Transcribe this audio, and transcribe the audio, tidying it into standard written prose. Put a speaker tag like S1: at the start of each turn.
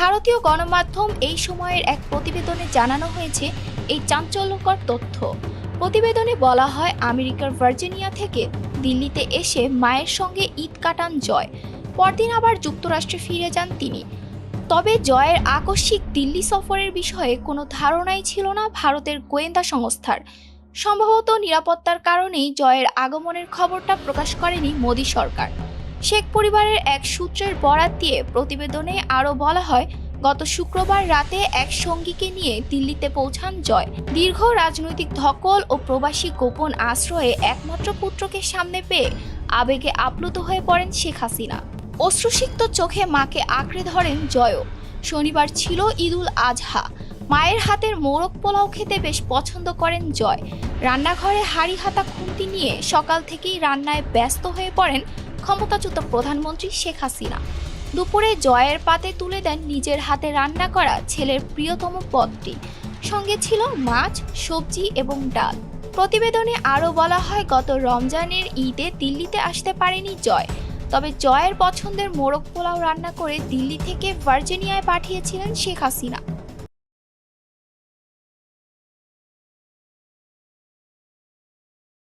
S1: ভারতীয় গণমাধ্যম এই সময়ের এক প্রতিবেদনে জানানো হয়েছে এই চাঞ্চল্যকর তথ্য। প্রতিবেদনে বলা হয়, আমেরিকার ভার্জিনিয়া থেকে দিল্লিতে এসে মায়ের সঙ্গে ঈদ কাটান জয়। পরদিন আবার যুক্তরাষ্ট্রে ফিরে যান তিনি। তবে জয়ের আকস্মিক দিল্লি সফরের বিষয়ে কোনো ধারণাই ছিল না ভারতের গোয়েন্দা সংস্থার। সম্ভবত নিরাপত্তার কারণেই জয়ের আগমনের খবরটা প্রকাশ করেনি মোদি সরকার। শেখ পরিবারের এক সূত্রের বরাত দিয়ে প্রতিবেদনে আরও বলা হয়, গত শুক্রবার রাতে এক সঙ্গীকে নিয়ে দিল্লিতে পৌঁছান জয়। দীর্ঘ রাজনৈতিক ধকল ও প্রবাসী গোপন আশ্রয়ে একমাত্র পুত্রকে সামনে পেয়ে আবেগে আপ্লুত হয়ে পড়েন শেখ হাসিনা। অশ্রুসিক্ত চোখে মাকে আঁকড়ে ধরেন জয়ও। শনিবার ছিল ঈদুল আজহা। মায়ের হাতের মোরগ পোলাও খেতে বেশ পছন্দ করেন জয়। রান্নাঘরে হাঁড়ি হাতা খুন্তি নিয়ে সকাল থেকেই রান্নায় ব্যস্ত হয়ে পড়েন ক্ষমতাচ্যুত প্রধানমন্ত্রী শেখ হাসিনা। দুপুরে জয়ের পাতে তুলে দেন নিজের হাতে রান্না করা ছেলের প্রিয়তম পদটি। সঙ্গে ছিল মাছ, সবজি এবং ডাল। প্রতিবেদনে আরও বলা হয়, গত রমজানের ঈদে দিল্লিতে আসতে পারেনি জয়। তবে জয়ের পছন্দের মোরগ পোলাও রান্না করে দিল্লি থেকে ভার্জিনিয়ায় পাঠিয়েছিলেন শেখ হাসিনা।